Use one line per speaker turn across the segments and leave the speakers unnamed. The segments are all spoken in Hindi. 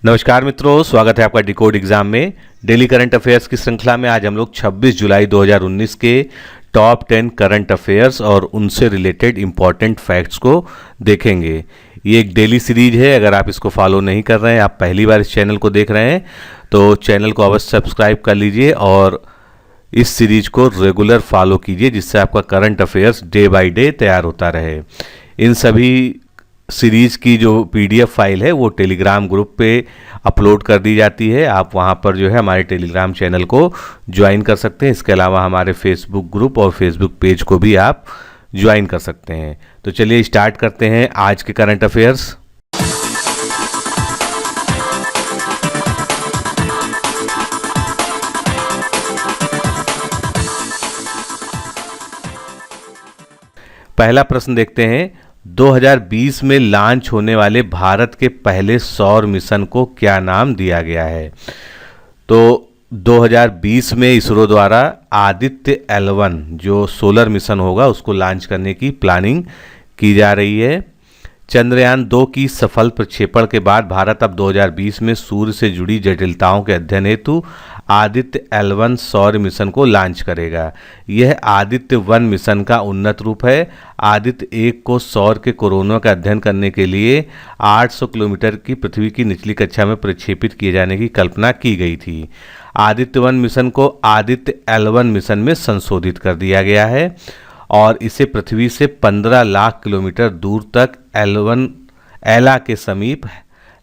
नमस्कार मित्रों, स्वागत है आपका डिकोड एग्जाम में। डेली करंट अफेयर्स की श्रृंखला में आज हम लोग 26 जुलाई 2019 के टॉप 10 करंट अफेयर्स और उनसे रिलेटेड इम्पॉर्टेंट फैक्ट्स को देखेंगे। ये एक डेली सीरीज है। अगर आप इसको फॉलो नहीं कर रहे हैं, आप पहली बार इस चैनल को देख रहे हैं, तो चैनल को अवश्य सब्सक्राइब कर लीजिए और इस सीरीज को रेगुलर फॉलो कीजिए, जिससे आपका current affairs day by day तैयार होता रहे। इन सभी सीरीज़ की जो पीडीएफ फाइल है वो टेलीग्राम ग्रुप पे अपलोड कर दी जाती है। आप वहाँ पर जो है हमारे टेलीग्राम चैनल को ज्वाइन कर सकते हैं। इसके अलावा हमारे फेसबुक ग्रुप और फेसबुक पेज को भी आप ज्वाइन कर सकते हैं। तो चलिए स्टार्ट करते हैं आज के करंट अफेयर्स। पहला प्रश्न देखते हैं, 2020 में लॉन्च होने वाले भारत के पहले सौर मिशन को क्या नाम दिया गया है? तो 2020 में इसरो द्वारा आदित्य L1 जो सोलर मिशन होगा उसको लॉन्च करने की प्लानिंग की जा रही है। चंद्रयान 2 की सफल प्रक्षेपण के बाद भारत अब 2020 में सूर्य से जुड़ी जटिलताओं के अध्ययन हेतु आदित्य L1 सौर मिशन को लॉन्च करेगा। यह आदित्य 1 मिशन का उन्नत रूप है। आदित्य 1 को सौर के कोरोना का अध्ययन करने के लिए 800 किलोमीटर की पृथ्वी की निचली कक्षा में प्रक्षेपित किए जाने की कल्पना की गई थी। आदित्य 1 मिशन को आदित्य L1 मिशन में संशोधित कर दिया गया है और इसे पृथ्वी से 15 लाख किलोमीटर दूर तक एला के समीप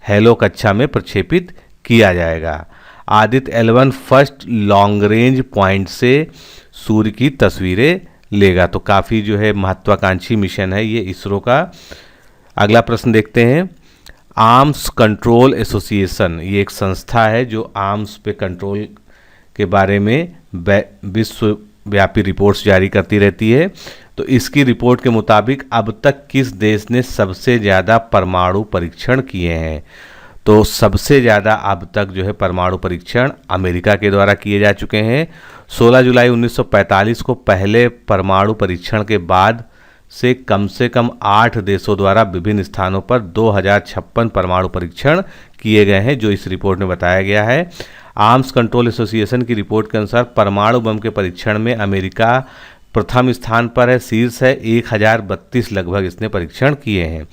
हेलो कक्षा में प्रक्षेपित किया जाएगा। Aditya L1 first long range point से सूर्य की तस्वीरें लेगा। तो काफ़ी जो है महत्वाकांक्षी मिशन है ये इसरो का। अगला प्रश्न देखते हैं, आर्म्स कंट्रोल एसोसिएशन ये एक संस्था है जो आर्म्स पे कंट्रोल के बारे में विश्वव्यापी रिपोर्ट्स जारी करती रहती है। तो इसकी रिपोर्ट के मुताबिक अब तक किस देश ने सबसे ज़्यादा परमाणु परीक्षण किए हैं? तो सबसे ज़्यादा अब तक जो है परमाणु परीक्षण अमेरिका के द्वारा किए जा चुके हैं। 16 जुलाई 1945 को पहले परमाणु परीक्षण के बाद से कम 8 देशों द्वारा विभिन्न स्थानों पर 2056 परमाणु परीक्षण किए गए हैं, जो इस रिपोर्ट में बताया गया है। आर्म्स कंट्रोल एसोसिएशन की रिपोर्ट के अनुसार परमाणु बम के परीक्षण में अमेरिका प्रथम स्थान पर है, शीर्ष है। 1032 लगभग इसने परीक्षण किए हैं।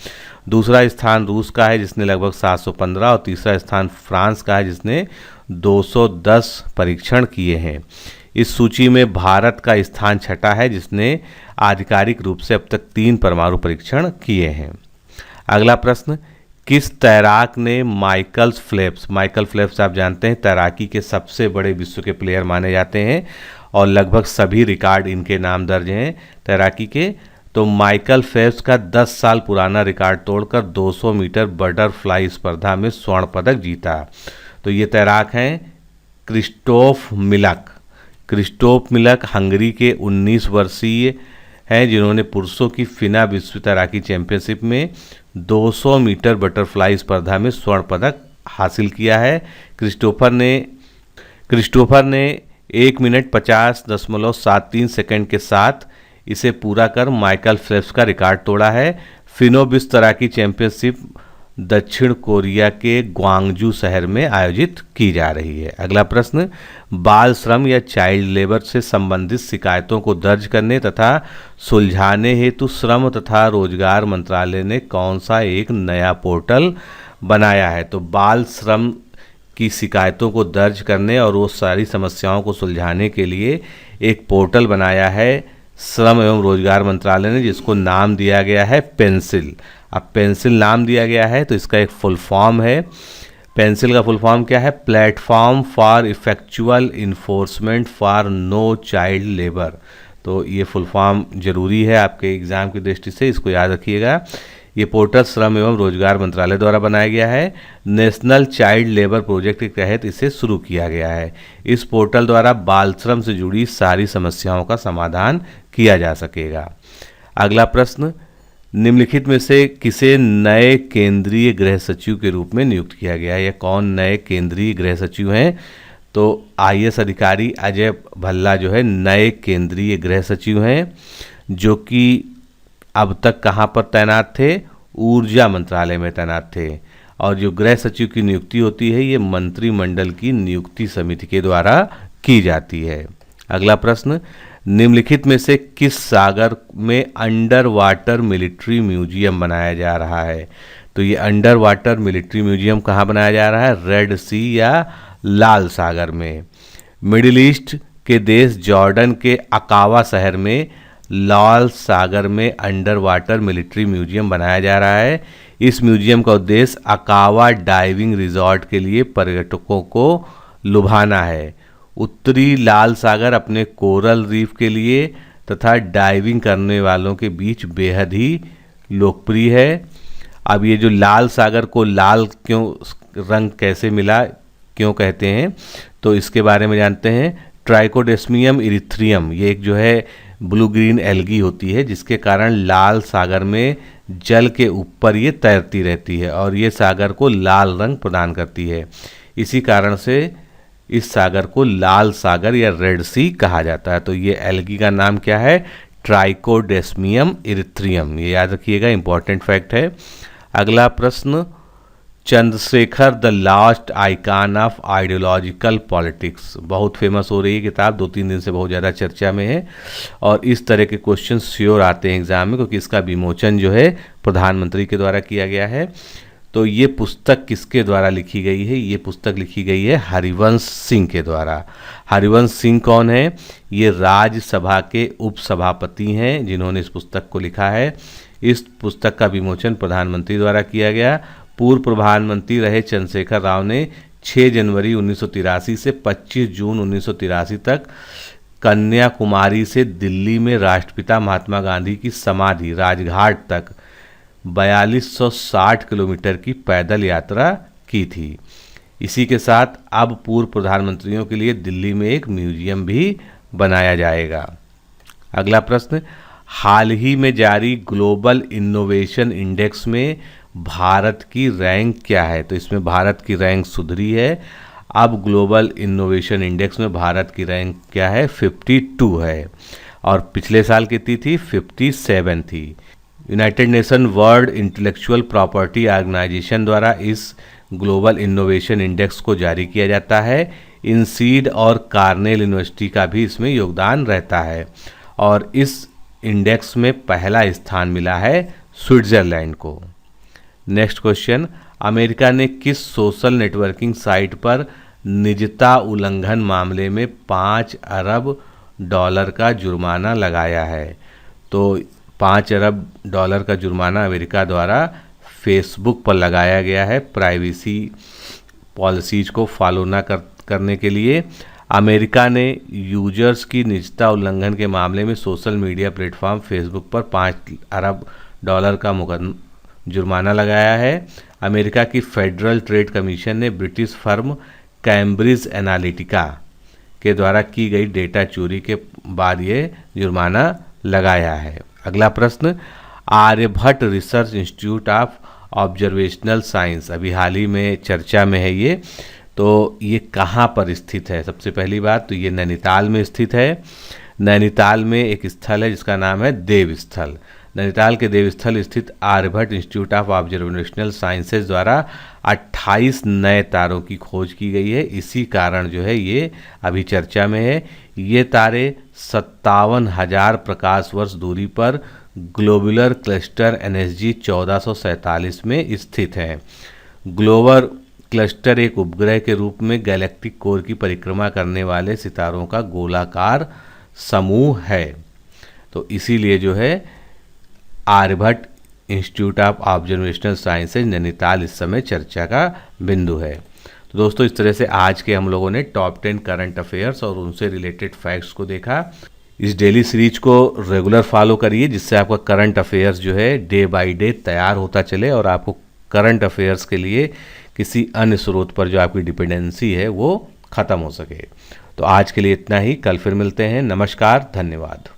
दूसरा स्थान रूस का है जिसने लगभग 715 और तीसरा स्थान फ्रांस का है जिसने 210 परीक्षण किए हैं। इस सूची में भारत का स्थान छठा है जिसने आधिकारिक रूप से अब तक 3 परमाणु परीक्षण किए हैं। अगला प्रश्न, किस तैराक ने माइकल फेल्प्स आप जानते हैं तैराकी के सबसे बड़े विश्व के प्लेयर माने जाते हैं और लगभग सभी रिकॉर्ड इनके नाम दर्ज हैं तैराकी के। तो माइकल फेल्प्स का 10 साल पुराना रिकॉर्ड तोड़कर 200 मीटर बटरफ्लाई स्पर्धा में स्वर्ण पदक जीता। तो ये तैराक हैं क्रिस्टोफ मिलक हंगरी के 19 वर्षीय हैं जिन्होंने पुरुषों की फिना विश्व तैराकी चैंपियनशिप में 200 मीटर बटरफ्लाई स्पर्धा में स्वर्ण पदक हासिल किया है। क्रिस्टोफर ने 1 मिनट 50.73 सेकंड के साथ इसे पूरा कर माइकल फेल्प्स का रिकॉर्ड तोड़ा है। फिनो विश्व तैराकी चैंपियनशिप दक्षिण कोरिया के ग्वांगजू शहर में आयोजित की जा रही है। अगला प्रश्न, बाल श्रम या चाइल्ड लेबर से संबंधित शिकायतों को दर्ज करने तथा सुलझाने हेतु श्रम तथा रोजगार मंत्रालय ने कौन सा एक नया पोर्टल बनाया है? तो बाल श्रम की शिकायतों को दर्ज करने और वो सारी समस्याओं को सुलझाने के लिए एक पोर्टल बनाया है श्रम एवं रोजगार मंत्रालय ने, जिसको नाम दिया गया है पेंसिल। अब पेंसिल नाम दिया गया है तो इसका एक फुल फॉर्म है। पेंसिल का फुल फॉर्म क्या है? Platform for effectual enforcement for no child labour. तो ये फुल फॉर्म जरूरी है आपके एग्जाम की दृष्टि से, इसको याद रखिएगा। ये पोर्टल श्रम एवं रोजगार मंत्रालय द्वारा बनाया गया है। नेशनल चाइल्ड लेबर प्रोजेक्ट के तहत इसे शुरू किया गया है। इस पोर्टल द्वारा बाल श्रम से जुड़ी सारी समस्याओं का समाधान किया जा सकेगा। अगला प्रश्न, निम्नलिखित में से किसे नए केंद्रीय गृह सचिव के रूप में नियुक्त किया गया है? या कौन नए केंद्रीय गृह सचिव हैं? तो IAS अधिकारी अजय भल्ला जो है नए केंद्रीय गृह सचिव हैं, जो कि अब तक कहाँ पर तैनात थे? ऊर्जा मंत्रालय में तैनात थे। और जो गृह सचिव की नियुक्ति होती है ये मंत्रिमंडल की नियुक्ति समिति के द्वारा की जाती है। अगला प्रश्न, निम्नलिखित में से किस सागर में अंडर वाटर मिलिट्री म्यूजियम बनाया जा रहा है? तो ये अंडर वाटर मिलिट्री म्यूजियम कहाँ बनाया जा रहा है? रेड सी या लाल सागर में। मिडिल ईस्ट के देश जॉर्डन के अकावा शहर में लाल सागर में अंडर वाटर मिलिट्री म्यूजियम बनाया जा रहा है। इस म्यूजियम का उद्देश्य अकावा डाइविंग रिजॉर्ट के लिए पर्यटकों को लुभाना है। उत्तरी लाल सागर अपने कोरल रीफ के लिए तथा डाइविंग करने वालों के बीच बेहद ही लोकप्रिय है। अब ये जो लाल सागर को लाल क्यों रंग कैसे मिला, क्यों कहते हैं, तो इसके बारे में जानते हैं। ट्राइकोडेस्मियम इरिथ्रियम ये एक जो है ब्लू ग्रीन एल्गी होती है जिसके कारण लाल सागर में जल के ऊपर ये तैरती रहती है और ये सागर को लाल रंग प्रदान करती है। इसी कारण से इस सागर को लाल सागर या रेड सी कहा जाता है। तो ये एल्गी का नाम क्या है? ट्राइकोडेस्मियम इरिथ्रियम। ये याद रखिएगा, इंपॉर्टेंट फैक्ट है। अगला प्रश्न, Chandrashekhar the last icon of ideological politics बहुत फेमस हो रही है किताब, 2-3 दिन से बहुत ज़्यादा चर्चा में है और इस तरह के क्वेश्चन श्योर आते हैं एग्जाम में क्योंकि इसका विमोचन जो है प्रधानमंत्री के द्वारा किया गया है। तो ये पुस्तक किसके द्वारा लिखी गई है? ये पुस्तक लिखी गई है हरिवंश सिंह के द्वारा। हरिवंश सिंह कौन है? ये राज्यसभा के उपसभापति हैं जिन्होंने इस पुस्तक को लिखा है। इस पुस्तक का विमोचन प्रधानमंत्री द्वारा किया गया। पूर्व प्रधानमंत्री रहे चंद्रशेखर राव ने 6 जनवरी 1983 से 25 जून 1983 तक कन्याकुमारी से दिल्ली में राष्ट्रपिता महात्मा गांधी की समाधि राजघाट तक 4260 किलोमीटर की पैदल यात्रा की थी। इसी के साथ अब पूर्व प्रधानमंत्रियों के लिए दिल्ली में एक म्यूजियम भी बनाया जाएगा। अगला प्रश्न, हाल ही में जारी ग्लोबल इनोवेशन इंडेक्स में भारत की रैंक क्या है? तो इसमें भारत की रैंक सुधरी है। अब ग्लोबल इनोवेशन इंडेक्स में भारत की रैंक क्या है? 52 है और पिछले साल कितनी थी? 57 थी। United Nation World Intellectual Property Organization द्वारा इस ग्लोबल इनोवेशन इंडेक्स को जारी किया जाता है। इनसीड और कार्नेल यूनिवर्सिटी का भी इसमें योगदान रहता है और इस इंडेक्स में पहला स्थान मिला है स्विट्जरलैंड को। नेक्स्ट क्वेश्चन, अमेरिका ने किस सोशल नेटवर्किंग साइट पर निजता उल्लंघन मामले में $5 अरब का जुर्माना लगाया है? तो $5 अरब का जुर्माना अमेरिका द्वारा फेसबुक पर लगाया गया है प्राइवेसी पॉलिसीज को फॉलो न करने के लिए। अमेरिका ने यूजर्स की निजता उल्लंघन के मामले में सोशल मीडिया प्लेटफॉर्म फेसबुक पर $5 अरब का जुर्माना लगाया है। अमेरिका की फेडरल ट्रेड कमीशन ने ब्रिटिश फर्म कैम्ब्रिज एनालिटिका के द्वारा की गई डेटा चोरी के बाद ये जुर्माना लगाया है। अगला प्रश्न, Aryabhatta Research Institute of Observational Science अभी हाल ही में चर्चा में है ये, तो ये कहाँ पर स्थित है? सबसे पहली बात तो ये नैनीताल में स्थित है। नैनीताल में एक स्थल है जिसका नाम है देवस्थल। नैनीताल के देवस्थल स्थित Aryabhatta Institute of Observational Sciences द्वारा 28 नए तारों की खोज की गई है। इसी कारण जो है ये अभी चर्चा में है। ये तारे 57,000 प्रकाश वर्ष दूरी पर ग्लोबुलर क्लस्टर NSG 1447 में स्थित है। ग्लोबल क्लस्टर एक उपग्रह के रूप में गैलेक्टिक कोर की परिक्रमा करने वाले सितारों का गोलाकार समूह है। तो इसीलिए जो है Aryabhatta Institute of Observational Sciences Nainital इस समय चर्चा का बिंदु है। तो दोस्तों, इस तरह से आज के हम लोगों ने टॉप 10 करंट अफेयर्स और उनसे रिलेटेड फैक्ट्स को देखा। इस डेली सीरीज को रेगुलर फॉलो करिए जिससे आपका करंट अफेयर्स जो है डे बाय डे तैयार होता चले और आपको करंट अफेयर्स के लिए किसी अन्य स्रोत पर जो आपकी डिपेंडेंसी है वो ख़त्म हो सके। तो आज के लिए इतना ही, कल फिर मिलते हैं। नमस्कार, धन्यवाद।